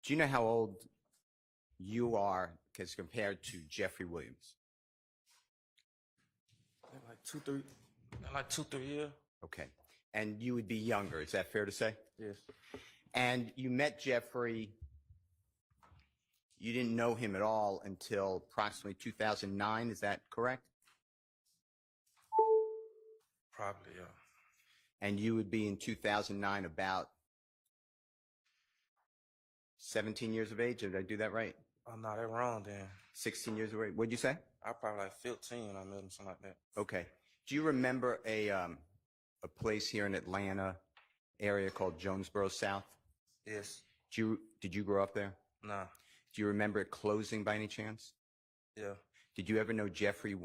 Do you know how old you are as compared to Jeffery Williams? Like 2-3 years. Okay. And you would be younger, is that fair to say? Yes. And you met Jeffery, you didn't know him at all until approximately 2009, is that correct? Probably, yeah. And you would be in 2009 about 17 years of age, did I do that right? Oh, no, they're wrong then. 16 years of age, what'd you say? I probably like 15 when I met him, something like that. Okay. Do you remember a place here in Atlanta area called Jonesboro South? Yes. Did you grow up there? Nah. Do you remember it closing by any chance? Yeah. Did you ever know Jeffery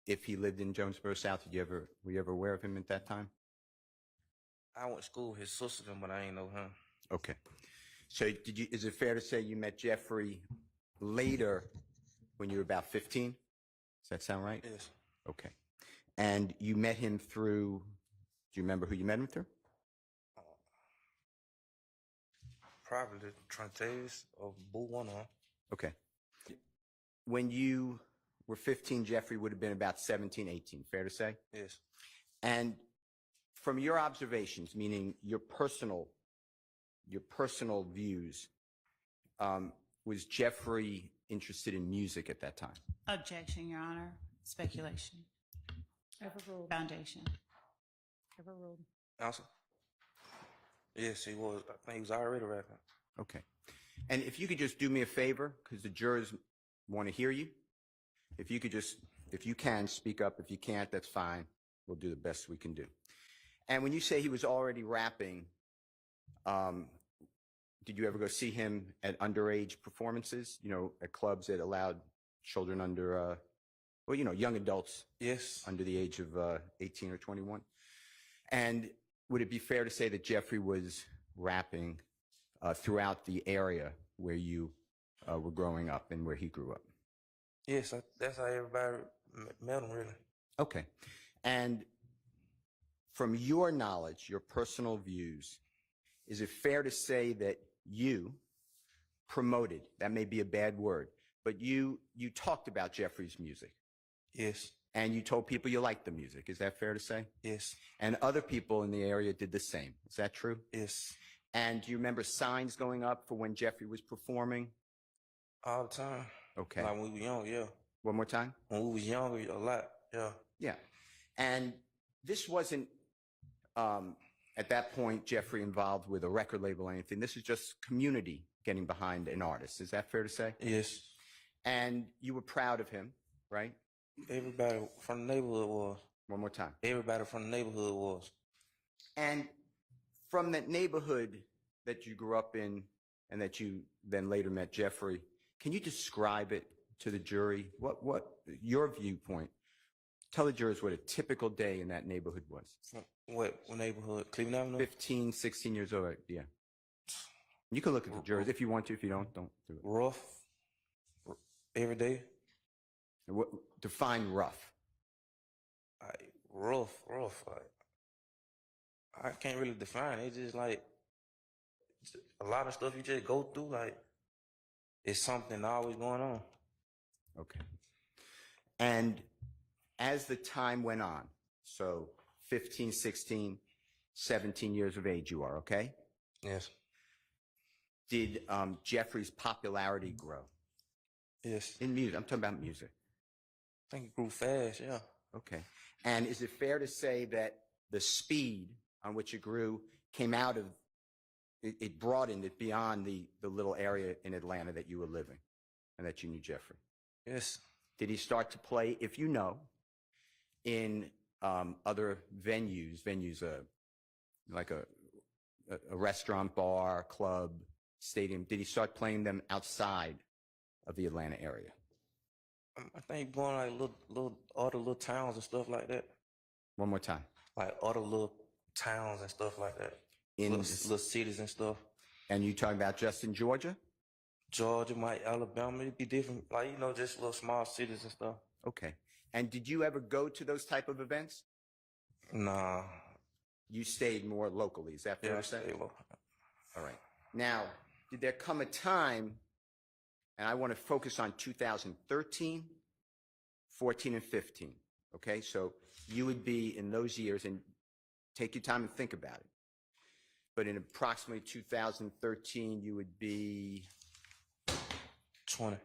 if he lived in Jonesboro South? Were you ever aware of him at that time? I went to school with his sister, but I ain't know him. Okay. So is it fair to say you met Jeffery later when you were about 15? Does that sound right? Yes. Okay. And you met him through, do you remember who you met him through? Probably the Testifies or Boo one on. Okay. When you were 15, Jeffery would have been about 17, 18, fair to say? Yes. And from your observations, meaning your personal views, was Jeffery interested in music at that time? Objection, Your Honor. Speculation. Overruled. Foundation. Overruled. Answer? Yes, he was. I think he was already rapping. Okay. And if you could just do me a favor, because the jurors want to hear you, if you can, speak up. If you can't, that's fine. We'll do the best we can do. And when you say he was already rapping, did you ever go see him at underage performances, at clubs that allowed children under, young adults? Yes. Under the age of 18 or 21? And would it be fair to say that Jeffery was rapping throughout the area where you were growing up and where he grew up? Yes, that's how everybody met him, really. Okay. And from your knowledge, your personal views, is it fair to say that you promoted, that may be a bad word, but you talked about Jeffery's music? Yes. And you told people you liked the music. Is that fair to say? Yes. And other people in the area did the same. Is that true? Yes. And do you remember signs going up for when Jeffery was performing? All the time. Okay. Like when we were young, yeah. One more time? When we was younger, a lot, yeah. Yeah. And this wasn't, at that point, Jeffery involved with a record label or anything. This is just community getting behind an artist. Is that fair to say? Yes. And you were proud of him, right? Everybody from the neighborhood was. One more time. Everybody from the neighborhood was. And from that neighborhood that you grew up in and that you then later met Jeffery, can you describe it to the jury? What your viewpoint? Tell the jurors what a typical day in that neighborhood was. What neighborhood? Cleveland Avenue? 15, 16 years old, yeah. You can look at the jurors if you want to. If you don't do it. Rough. Every day. Define rough. Rough. Like, I can't really define it. It's just like a lot of stuff you just go through. Like, it's something always going on. Okay. And as the time went on, so 15, 16, 17 years of age you are, okay? Yes. Did Jeffery's popularity grow? Yes. In music, I'm talking about music. I think it grew fast, yeah. Okay. And is it fair to say that the speed on which it grew came out of, it broadened it beyond the little area in Atlanta that you were living and that you knew Jeffery? Yes. Did he start to play, if you know, in other venues, like a restaurant, bar, club, stadium? Did he start playing them outside of the Atlanta area? I think going like all the little towns and stuff like that. One more time. Like all the little towns and stuff like that. In little cities and stuff. And you talking about just in Georgia? Georgia, Alabama, it'd be different. Like, just little small cities and stuff. Okay. And did you ever go to those type of events? Nah. You stayed more locally. Is that fair to say? Stay local. All right. Now, did there come a time, and I want to focus on 2013, 14, and 15, okay? So you would be in those years, and take your time and think about it. But in approximately 2013, you would be 20.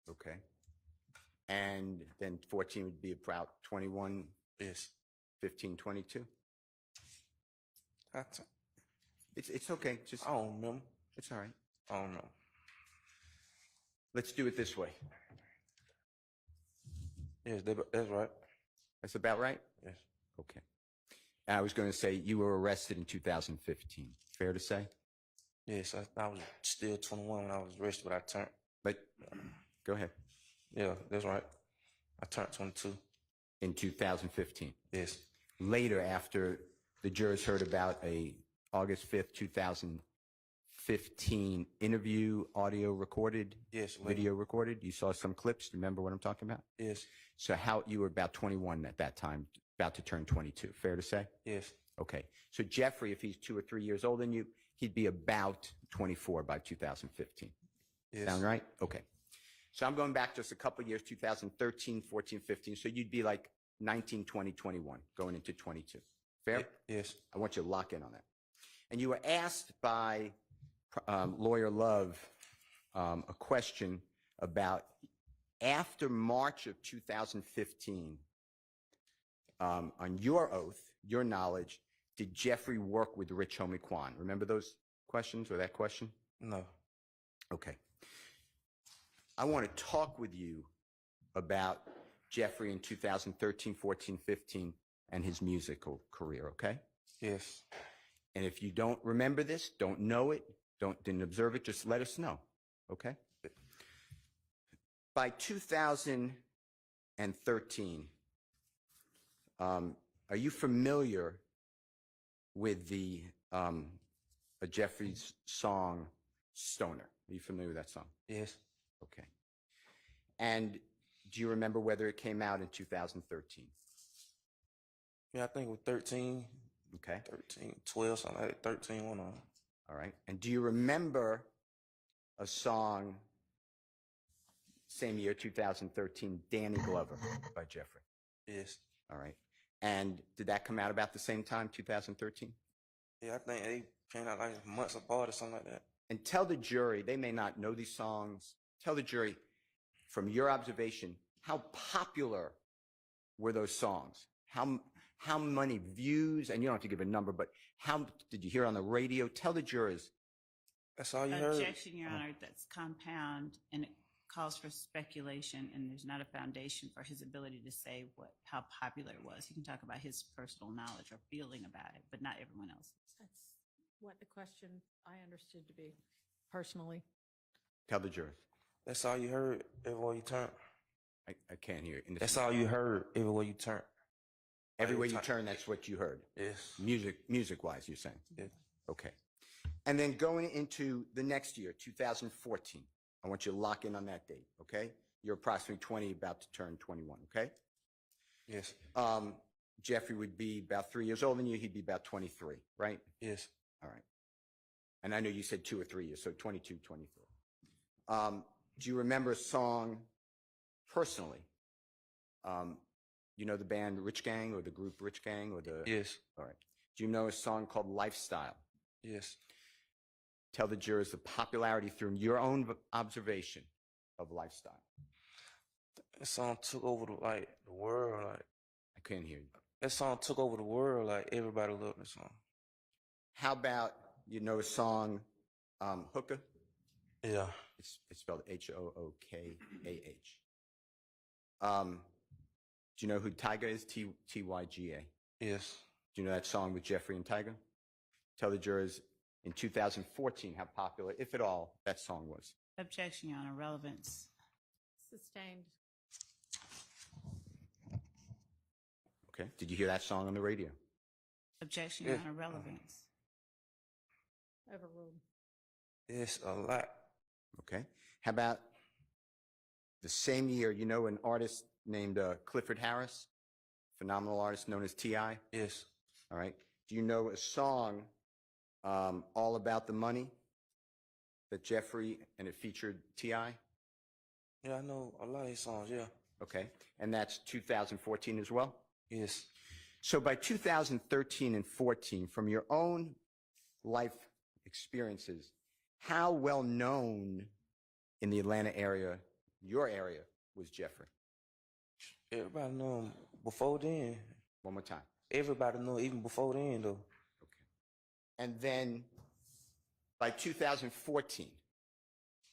okay. And then 14 would be about 21, Yes. 15, 22. That's, It's okay. Just I don't remember. it's all right. I don't know. Let's do it this way. Yes, that's right. That's about right? Yes. Okay. And I was going to say you were arrested in 2015. Fair to say? Yes, I was still 21 when I was arrested, but I turned. But go ahead. Yeah, that's right. I turned 22. In 2015. Yes. Later, after the jurors heard about a August 5th, 2015 interview, audio recorded, Yes. video recorded, you saw some clips. Remember what I'm talking about? Yes. So how you were about 21 at that time, about to turn 22. Fair to say? Yes. Okay. So Jeffrey, if he's 2 or 3 years older than you, he'd be about 24 by 2015. Yes. Sound right? Okay. So I'm going back just a couple of years, 2013, 14, 15. So you'd be like 19, 20, 21, going into 22. Fair? Yes. I want you to lock in on that. And you were asked by Lawyer Love a question about after March of 2015, on your oath, your knowledge, did Jeffrey work with Rich Homie Quan? Remember those questions or that question? No. Okay. I want to talk with you about Jeffrey in 2013, 14, 15, and his musical career, okay? Yes. And if you don't remember this, don't know it, didn't observe it, just let us know, okay? By 2013, are you familiar with the Jeffrey's song Stoner? Are you familiar with that song? Yes. Okay. And do you remember whether it came out in 2013? Yeah, I think it was 13, Okay. 13, 12, something like that. 13 went on. All right. And do you remember a song, same year, 2013, Danny Glover by Jeffrey? Yes. All right. And did that come out about the same time, 2013? Yeah, I think they came out like months apart or something like that. And tell the jury, they may not know these songs, tell the jury, from your observation, how popular were those songs? How many views, and you don't have to give a number, but how did you hear on the radio? Tell the jurors. That's all you heard? Objection, Your Honor, that's compound and it calls for speculation and there's not a foundation for his ability to say how popular it was. He can talk about his personal knowledge or feeling about it, but not everyone else's. That's what the question I understood to be, personally. Tell the jurors. That's all you heard everywhere you turn. I can't hear it. That's all you heard everywhere you turn. Everywhere you turn, that's what you heard. Yes. Music-wise, you're saying. Yes. Okay. And then going into the next year, 2014, I want you to lock in on that date, okay? You're approximately 20, about to turn 21, okay? Yes. Jeffrey would be about 3 years older than you. He'd be about 23, right? Yes. All right. And I know you said 2 or 3 years, so 22, 23. Do you remember a song personally? You know the band Rich Gang or the group Rich Gang or the? Yes. All right. Do you know a song called Lifestyle? Yes. Tell the jurors the popularity through your own observation of Lifestyle. That song took over the world. I couldn't hear you. That song took over the world. Like everybody loved the song. How about, you know a song, Hookah? Yeah. It's spelled Hookah. Do you know who Tyga is? Tyga. Yes. Do you know that song with Jeffrey and Tyga? Tell the jurors in 2014 how popular, if at all, that song was. Objection, Your Honor, relevance. Sustained. Okay. Did you hear that song on the radio? Objection, Your Honor, relevance. Overruled. Yes, a lot. Okay. How about the same year, you know an artist named Clifford Harris, phenomenal artist known as T.I.? Yes. All right. Do you know a song, All About the Money? that Jeffery, and it featured T.I.? Yeah, I know a lot of his songs, yeah. Okay. And that's 2014 as well? Yes. So by 2013 and 14, from your own life experiences, how well known in the Atlanta area, your area, was Jeffery? Everybody know him before then. One more time. Everybody know even before then, though. Okay. And then by 2014,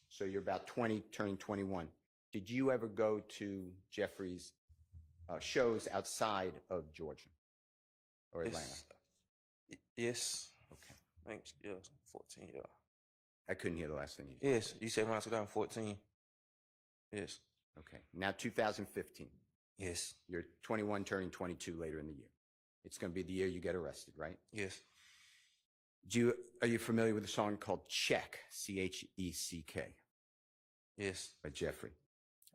so you're about 20, turning 21, did you ever go to Jeffrey's shows outside of Georgia or Atlanta? Yes. Okay. I think, yeah, 14, yeah. I couldn't hear the last thing you said. Yes, you said around 2014. Yes. Okay. Now 2015. Yes. You're 21, turning 22 later in the year. It's going to be the year you get arrested, right? Yes. Are you familiar with a song called Check, C-H-E-C-K, Yes. by Jeffery?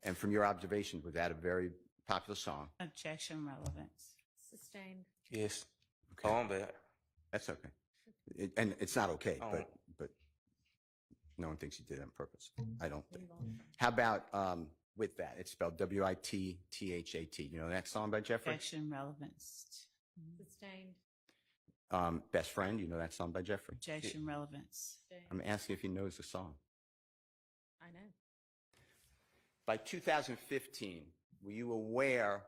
And from your observation, was that a very popular song? Objection, relevance. Sustained. Yes. Okay. Oh, I'm bad. That's okay. And it's not okay, Oh. but no one thinks you did it on purpose. I don't think. Move on. How about with that? It's spelled W-I-T-T-H-A-T. You know that song by Jeffery? Objection, relevance. Sustained. Best Friend. You know that song by Jeffery? Objection, relevance. Sustained. I'm asking if he knows the song. I know. By 2015, were you aware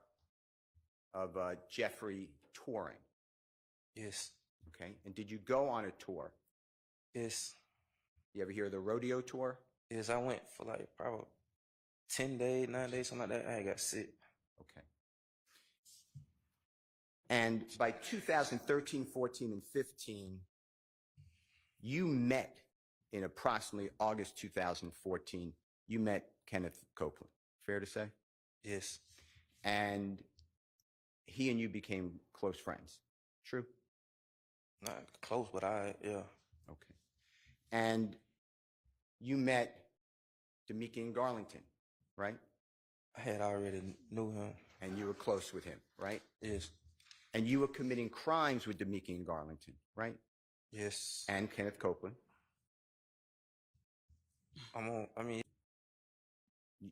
of Jeffery touring? Yes. Okay. And did you go on a tour? Yes. You ever hear of the Rodeo tour? Yes, I went for like probably 10 days, 9 days, something like that. I got sick. Okay. And by 2013, 14, and 15, you met in approximately August 2014, you met Kenneth Copeland. Fair to say? Yes. And he and you became close friends. True? Not close, but yeah. Okay. And you met Demikian Garlington, right? I had already knew him. And you were close with him, right? Yes. And you were committing crimes with Demikian Garlington, right? Yes. And Kenneth Copeland.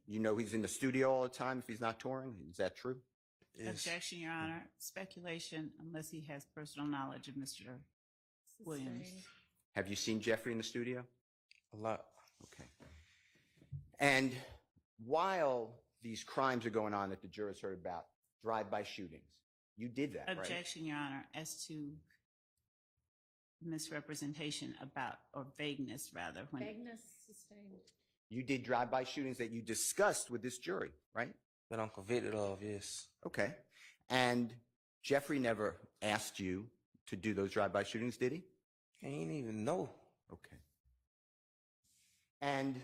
You know he's in the studio all the time if he's not touring? Is that true? Yes. Objection, Your Honor. Speculation, unless he has personal knowledge of Mr. Williams. Sustained. Have you seen Jeffery in the studio? A lot. Okay. And while these crimes are going on that the jurors heard about, drive-by shootings, you did that, right? Objection, Your Honor, as to misrepresentation about, or vagueness rather, when Vagueness. Sustained. You did drive-by shootings that you discussed with this jury, right? That I'm convicted of, yes. Okay. And Jeffery never asked you to do those drive-by shootings, did he? He ain't even know. Okay. And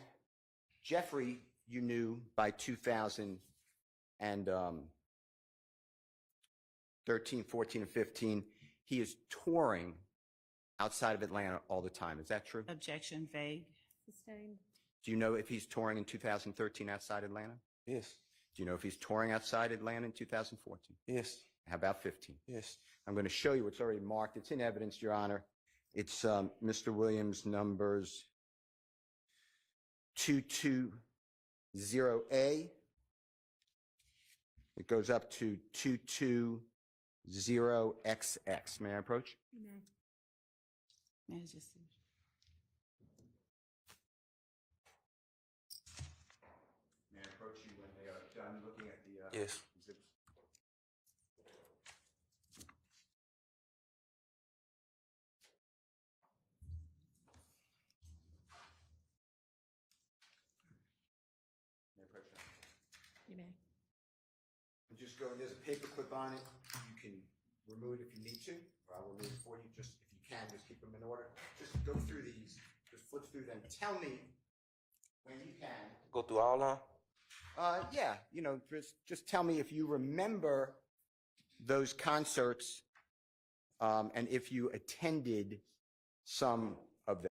Jeffery, you knew by 2013, 14, and 15, he is touring outside of Atlanta all the time. Is that true? objection vague. Sustained. Do you know if he's touring in 2013 outside Atlanta? Yes. Do you know if he's touring outside Atlanta in 2014? Yes. How about 15? Yes. I'm going to show you what's already marked. It's in evidence, Your Honor. It's Mr. Williams numbers 220A. It goes up to 220XX. May I approach? You may. May I just see? May I approach you when they are done looking at the Yes. exhibits? May I approach that? You may. And just go, there's a paper clip on it. You can remove it if you need to, or I'll remove it for you. Just, if you can, just keep them in order. Just go through these, just flip through them. Tell me when you can. Go through all of them? Yeah, you know, just tell me if you remember those concerts, and if you attended some